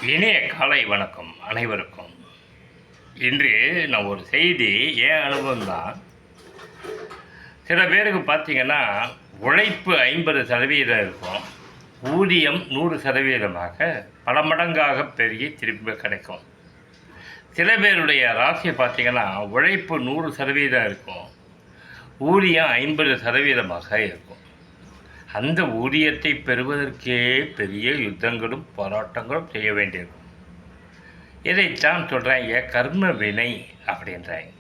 இனிய காலை வணக்கம் அனைவருக்கும். இன்று நான் ஒரு செய்தி ஏன் அனுபவம் தான். சில பேருக்கு பார்த்தீங்கன்னா உழைப்பு 50% இருக்கும், ஊதியம் 100%மாக பல மடங்காக பெருகி திருப்பி கிடைக்கும். சில பேருடைய ராசியை பார்த்தீங்கன்னா உழைப்பு 100% இருக்கும், ஊதியம் 50%மாக இருக்கும். அந்த ஊதியத்தை பெறுவதற்கே பெரிய யுத்தங்களும் போராட்டங்களும் செய்ய வேண்டியிருக்கும். இதைத்தான் சொல்கிறாங்க கர்ம வினை அப்படின்றாங்க.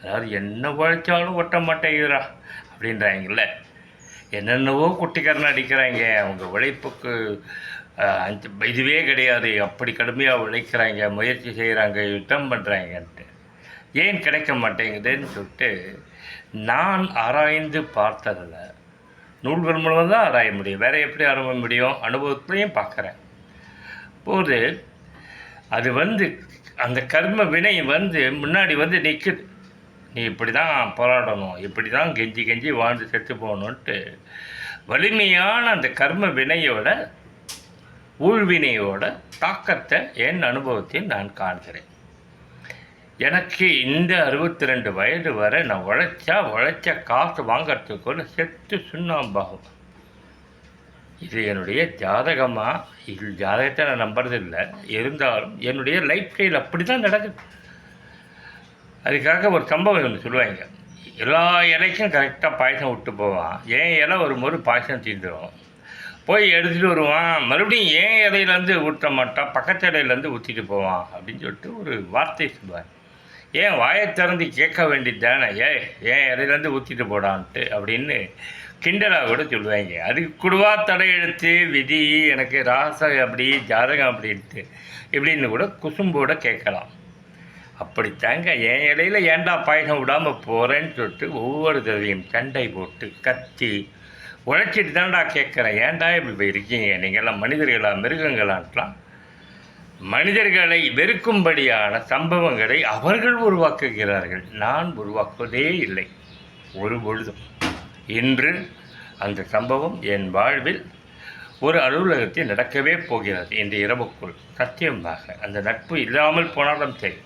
அதாவது என்ன உழைச்சாலும் ஒட்ட மாட்டேங்கிறா அப்படின்றாங்கல்ல. என்னென்னவோ குட்டிக்காரன் அடிக்கிறாங்க, அவங்க உழைப்புக்கு இதுவே கிடையாது, அப்படி கடுமையாக உழைக்கிறாங்க, முயற்சி செய்கிறாங்க, யுத்தம் பண்ணுறாங்கன்ட்டு. ஏன் கிடைக்க மாட்டேங்குதுன்னு சொல்லிட்டு நான் ஆராய்ந்து பார்த்ததில் நூல்கள் மூலம் தான் ஆராய முடியும். வேறு எப்படி ஆராய முடியும்? அனுபவத்துலையும் பார்க்குறேன் போது அது அந்த கர்ம வினை முன்னாடி நிற்குது. நீ இப்படி தான் போராடணும், இப்படி தான் கெஞ்சி கெஞ்சி வாழ்ந்து செத்து போகணுன்ட்டு வலிமையான அந்த கர்ம வினையோட ஊழ்வினையோட தாக்கத்தை என் அனுபவத்தில் நான் காண்கிறேன். எனக்கு இந்த 62 வயது வரை நான் உழைச்ச காசு வாங்கிறதுக்குள்ள செத்து சுண்ணாம்பாகும். இது என்னுடைய ஜாதகமாக, இது ஜாதகத்தை நான் நம்புறதில்லை. இருந்தாலும் என்னுடைய லைஃப் ஸ்டைல் அப்படி தான் நடக்குது. அதுக்காக ஒரு சம்பவம் ஒன்று சொல்லுவாங்க. எல்லா இலைக்கும் கரெக்டாக பாயசம் விட்டு போவான், ஏன் இலை ஒரு முறை பாயசம் தீர்ந்துடும், போய் எடுத்துகிட்டு வருவான், மறுபடியும் ஏன் இலையிலேருந்து ஊற்ற மாட்டான், பக்கத்து இலையிலேருந்து ஊற்றிட்டு போவான் அப்படின்னு சொல்லிட்டு ஒரு வார்த்தை சொல்லுவார். ஏன் வாயை திறந்து கேட்க வேண்டியது தானே, ஏன் இலையிலேருந்து ஊற்றிட்டு போடான்ட்டு அப்படின்னு கிண்டலாக கூட சொல்லுவாங்க. அதுக்கு கூடவா தடையெழுத்து விதி, எனக்கு ராசம் அப்படி ஜாதகம் அப்படின்ட்டு இப்படின்னு கூட குசும்போட கேட்கலாம். அப்படித்தாங்க என் இடையில ஏன்டா பாயசம் விடாமல் போகிறேன்னு சொல்லிட்டு ஒவ்வொரு தடவையும் சண்டை போட்டு கத்தி உழைச்சிட்டு தான்டா கேட்குறேன், ஏன்டா இப்படி இருக்கீங்க, நீங்கள்லாம் மனிதர்களா மிருகங்களான்லாம். மனிதர்களை வெறுக்கும்படியான சம்பவங்களை அவர்கள் உருவாக்குகிறார்கள், நான் உருவாக்குவதே இல்லை ஒரு பொழுதும். இன்று அந்த சம்பவம் என் வாழ்வில் ஒரு அலுவலகத்தில் நடக்கவே போகிறது. இன்று இரவுக்குள் சத்தியமாக அந்த நட்பு இல்லாமல் போனாலும் சரி.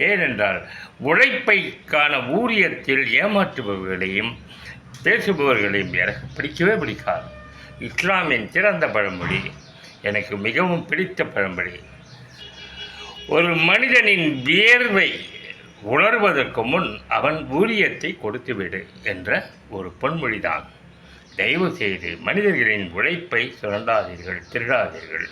ஏனென்றால் உழைப்பைக்கான ஊதியத்தில் ஏமாற்றுபவர்களையும் பேசுபவர்களையும் எனக்கு பிடிக்கவே பிடிக்காது. இஸ்லாமின் சிறந்த பழமொழி, எனக்கு மிகவும் பிடித்த பழமொழி, ஒரு மனிதனின் வியர்வை உணர்வதற்கு முன் அவன் ஊதியத்தை கொடுத்துவிடு என்ற ஒரு பொன்மொழிதான். தயவு செய்து மனிதர்களின் உழைப்பை சுரண்டாதீர்கள், திருடாதீர்கள்.